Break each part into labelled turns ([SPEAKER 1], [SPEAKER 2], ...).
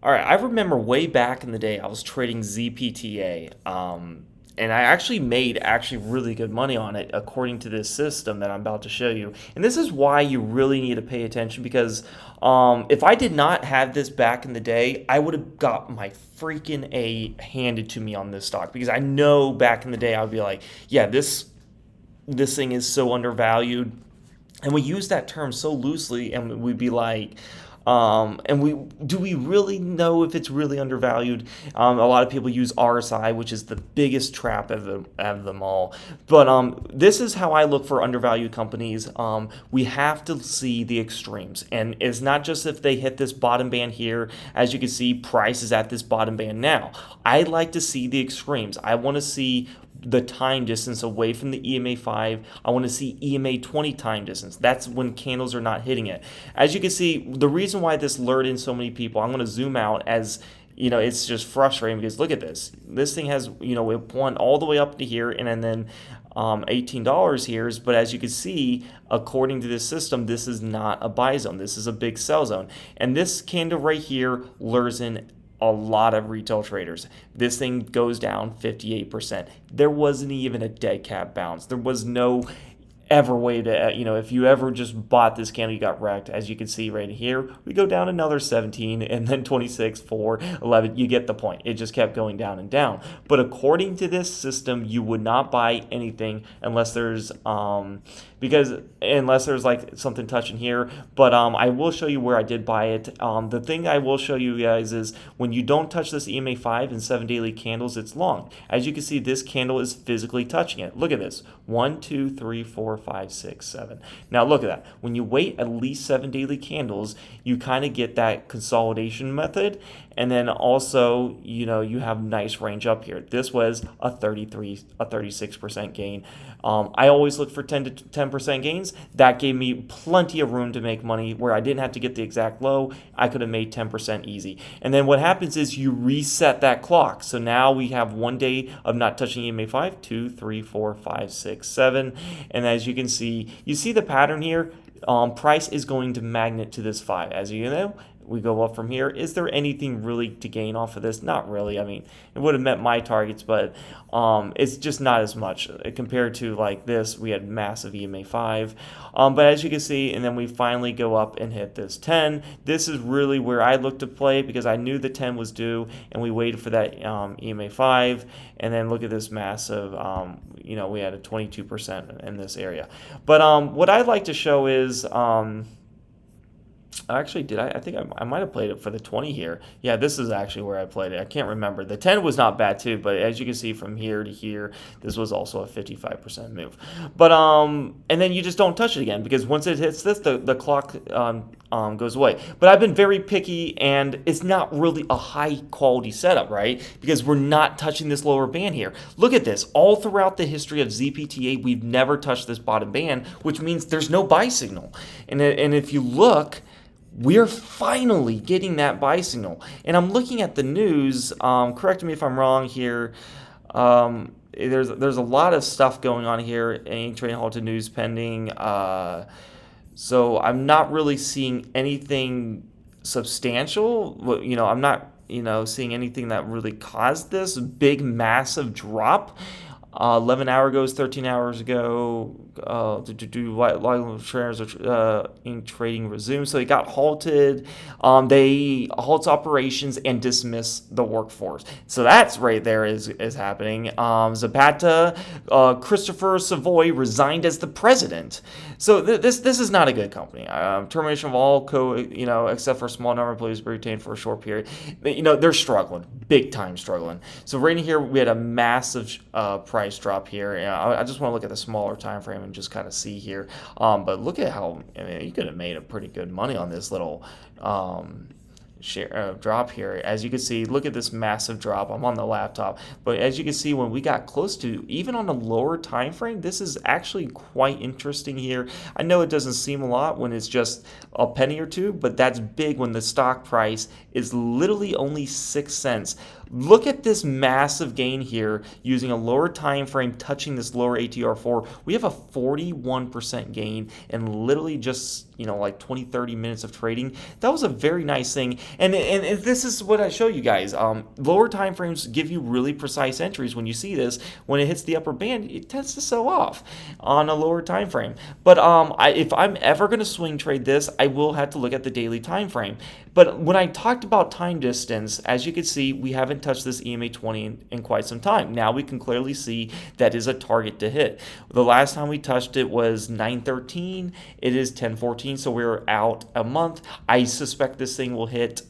[SPEAKER 1] All right, I remember way back in the day, I was trading ZPTA, and I actually made really good money on it according to this system that I'm about to show you. And this is why you really need to pay attention because if I did not have this back in the day, I would have got my freaking A handed to me on this stock because I know back in the day I would be like, yeah, this thing is so undervalued, and we use that term so loosely, and we'd be like, and we really know if it's really undervalued? A lot of people use RSI, which is the biggest trap of them all. But this is how I look for undervalued companies. We have to see the extremes, and it's not just if they hit this bottom band here. As you can see, price is at this bottom band now. I like to see the extremes. I want to see the time distance away from the EMA 5. I want to see EMA 20 time distance. That's when candles are not hitting it. As you can see, the reason why this lured in so many people, I'm going to zoom out as it's just frustrating because look at this. This thing has, it went all the way up to here and then $18 here. But as you can see, according to this system, this is not a buy zone. This is a big sell zone. And this candle right here lures in a lot of retail traders. This thing goes down 58%. There wasn't even a dead cat bounce. There was no ever way to, if you ever just bought this candle, you got wrecked. As you can see right here, we go down another 17 and then 26, 4, 11. You get the point. It just kept going down and down. But according to this system, you would not buy anything unless there's unless there's like something touching here. But I will show you where I did buy it. The thing I will show you guys is when you don't touch this EMA 5 in 7 daily candles, it's long. As you can see, this candle is physically touching it. Look at this. 1, 2, 3, 4, 5, 6, 7. Now look at that. When you wait at least 7 daily candles, you kind of get that consolidation method. And then also, you have nice range up here. This was a 36% gain. I always look for 10% gains. That gave me plenty of room to make money where I didn't have to get the exact low. I could have made 10% easy. And then what happens is you reset that clock. So now we have 1 day of not touching EMA 5, 2, 3, 4, 5, 6, 7. And as you can see, you see the pattern here. Price is going to magnet to this 5. As you know, we go up from here. Is there anything really to gain off of this? Not really. I mean, it would have met my targets, but it's just not as much compared to like this. We had massive EMA 5. But as you can see, and then we finally go up and hit this 10. This is really where I looked to play because I knew the 10 was due, and we waited for that EMA 5. And then look at this massive, we had a 22% in this area. But what I'd like to show is... Actually, I think I might have played it for the 20 here. Yeah, this is actually where I played it. I can't remember. The 10 was not bad too, but as you can see from here to here, this was also a 55% move. But and then you just don't touch it again because once it hits this, the clock goes away. But I've been very picky, and it's not really a high quality setup, right? Because we're not touching this lower band here. Look at this. All throughout the history of ZPTA, we've never touched this bottom band, which means there's no buy signal. And if you look, we're finally getting that buy signal. And I'm looking at the news. Correct me if I'm wrong here. There's a lot of stuff going on here. Any trading halted news pending. So I'm not really seeing anything substantial. I'm not seeing anything that really caused this big massive drop. 11 hours ago, 13 hours ago, shares in trading resumed. So they got halted. They halt operations and dismiss the workforce. So that's right there is happening. ZPTA, Christopher Savoy resigned as the president. So this is not a good company. Termination of all except for a small number of employees retained for a short period. They're struggling, big time struggling. So right in here we had a massive price drop here. I just want to look at the smaller time frame and just kind of see here. But look at how you could have made a pretty good money on this little share drop here. As you can see, look at this massive drop. I'm on the laptop, but as you can see, when we got close to even on a lower time frame, this is actually quite interesting here. I know it doesn't seem a lot when it's just a penny or two, but that's big when the stock price is literally only 6 cents. Look at this massive gain here using a lower time frame touching this lower ATR4. We have a 41% gain in literally just like 20-30 minutes of trading. That was a very nice thing. And this is what I show you guys. Lower time frames give you really precise entries. When you see this, when it hits the upper band, it tends to sell off on a lower time frame. But if I'm ever going to swing trade this, I will have to look at the daily time frame. But when I talked about time distance, as you can see, we haven't touched this EMA 20 in quite some time. Now we can clearly see that is a target to hit. The last time we touched it was 9/13. It is 10/14, so we're out a month. I suspect this thing will hit,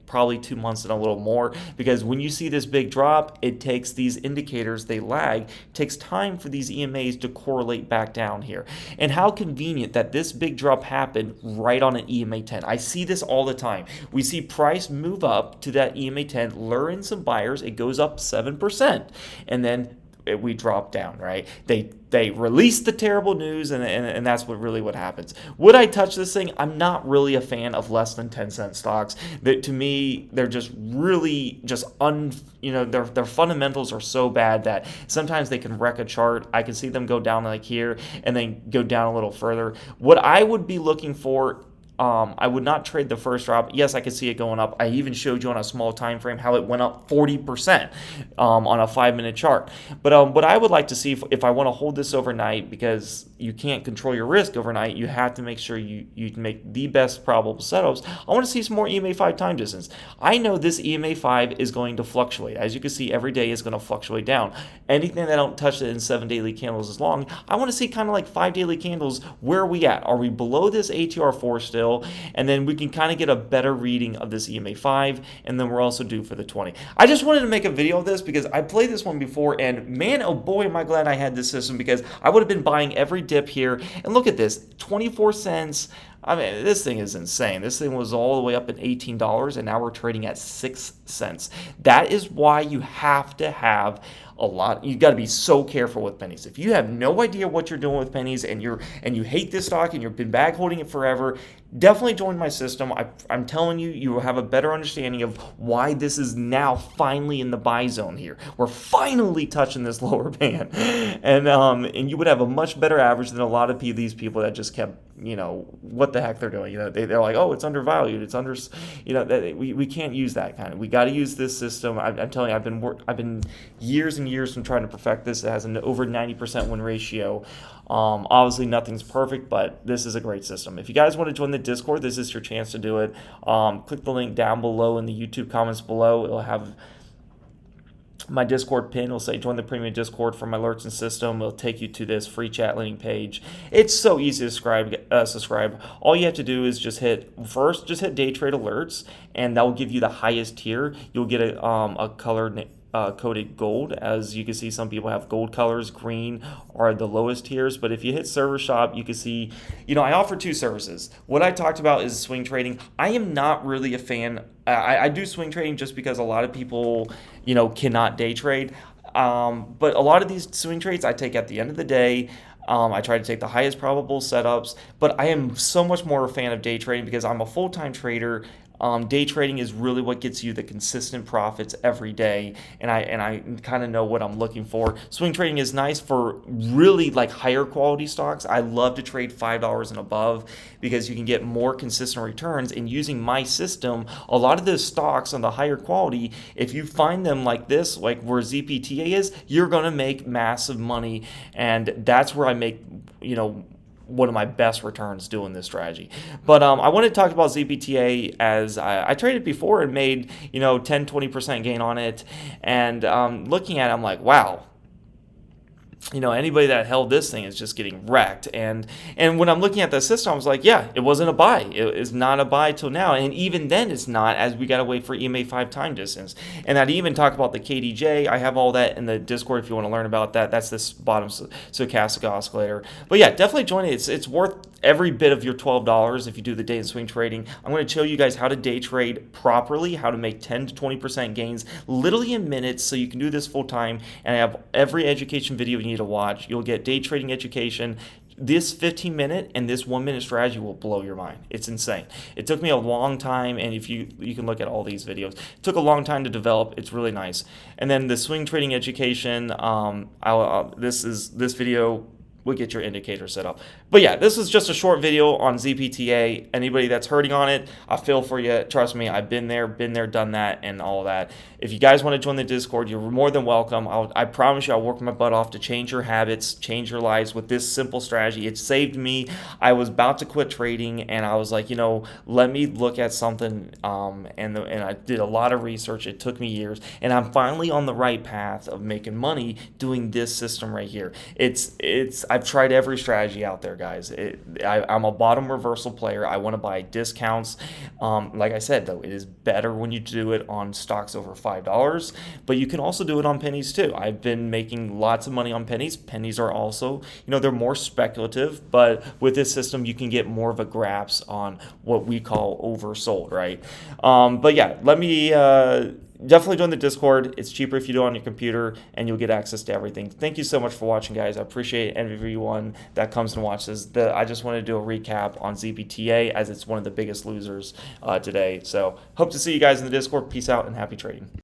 [SPEAKER 1] probably 2 months and a little more, because when you see this big drop, it takes these indicators, they lag. It takes time for these EMAs to correlate back down here. And how convenient that this big drop happened right on an EMA 10. I see this all the time. We see price move up to that EMA 10, lure in some buyers, it goes up 7%, and then we drop down, right? They release the terrible news, and that's what happens. Would I touch this thing? I'm not really a fan of less than 10-cent stocks. That, to me, they're just really their fundamentals are so bad that sometimes they can wreck a chart. I can see them go down like here and then go down a little further. What I would be looking for, I would not trade the first drop. Yes, I could see it going up. I even showed you on a small time frame how it went up 40% on a 5-minute chart. But what I would like to see, if I want to hold this overnight, because you can't control your risk overnight, you have to make sure you make the best probable setups. I want to see some more EMA 5 time distance. I know this EMA 5 is going to fluctuate. As you can see, every day is going to fluctuate down. Anything that don't touch it in 7 daily candles is long. I want to see kind of like 5 daily candles. Where are we at? Are we below this ATR4 still? And then we can kind of get a better reading of this EMA 5, and then we're also due for the 20. I just wanted to make a video of this because I played this one before, and man, oh boy, am I glad I had this system, because I would have been buying every dip here. And look at this, 24 cents. I mean, this thing is insane. This thing was all the way up at $18, and now we're trading at 6 cents. That is why you have to have a lot. You got to be so careful with pennies. If you have no idea what you're doing with pennies, and you hate this stock and you've been bag holding it forever, definitely join my system. I'm telling you, you will have a better understanding of why this is now finally in the buy zone here. We're finally touching this lower band, and you would have a much better average than a lot of these people that just kept, what the heck they're doing. They're like, oh, it's undervalued. It's under, we can't use that kind of. We got to use this system. I'm telling you, I've been years and years from trying to perfect this. It has an over 90% win ratio. Obviously, nothing's perfect, but this is a great system. If you guys want to join the Discord, this is your chance to do it. Click the link down below in the YouTube comments below. It'll have my Discord pin. Will say join the premium Discord for my alerts and system. It'll take you to this free chat landing page. It's so easy to subscribe. All you have to do is just hit day trade alerts, and that will give you the highest tier. You'll get a color coded gold. As you can see, some people have gold colors. Green are the lowest tiers, but if you hit server shop, you can see, I offer 2 services. What I talked about is swing trading. I am not really a fan. I do swing trading just because a lot of people, cannot day trade. But a lot of these swing trades I take at the end of the day. I try to take the highest probable setups, but I am so much more a fan of day trading because I'm a full-time trader. Day trading is really what gets you the consistent profits every day, and I kind of know what I'm looking for. Swing trading is nice for really like higher quality stocks. I love to trade $5 and above because you can get more consistent returns. And using my system, a lot of those stocks on the higher quality, if you find them like this, like where ZPTA is, you're gonna make massive money, and that's where I make one of my best returns doing this strategy. But I want to talk about ZPTA, as I traded before and made 10-20% gain on it, and looking at it, I'm like, wow, anybody that held this thing is just getting wrecked. And when I'm looking at the system, I was like, yeah, it wasn't a buy. It is not a buy till now. And even then it's not, as we got to wait for EMA 5 time distance. And I'd even talk about the KDJ. I have all that in the Discord if you want to learn about that. That's this bottom stochastic oscillator. But yeah, definitely join it. It's worth every bit of your $12 if you do the day and swing trading. I'm going to show you guys how to day trade properly, how to make 10-20% gains literally in minutes, so you can do this full time. And I have every education video you need to watch. You'll get day trading education. This 15-minute and this 1-minute strategy will blow your mind. It's insane. It took me a long time, and if you can look at all these videos, it took a long time to develop. It's really nice. And then the swing trading education, this video we'll get your indicator set up. But yeah, this is just a short video on ZPTA. Anybody that's hurting on it, I feel for you. Trust me, I've been there, done that, and all that. If you guys want to join the Discord, you're more than welcome. I promise you, I'll work my butt off to change your habits, change your lives with this simple strategy. It saved me. I was about to quit trading, and I was like, let me look at something. And I did a lot of research. It took me years, and I'm finally on the right path of making money doing this system right here. I've tried every strategy out there, guys. I'm a bottom reversal player. I want to buy discounts. Like I said, though, it is better when you do it on stocks over $5, but you can also do it on pennies too. I've been making lots of money on pennies. Pennies are also, they're more speculative, but with this system, you can get more of a grasp on what we call oversold, right? But yeah, let me definitely join the Discord. It's cheaper if you do it on your computer, and you'll get access to everything. Thank you so much for watching, guys. I appreciate everyone that comes and watches. I just want to do a recap on ZPTA, as it's one of the biggest losers today. So hope to see you guys in the Discord. Peace out and happy trading.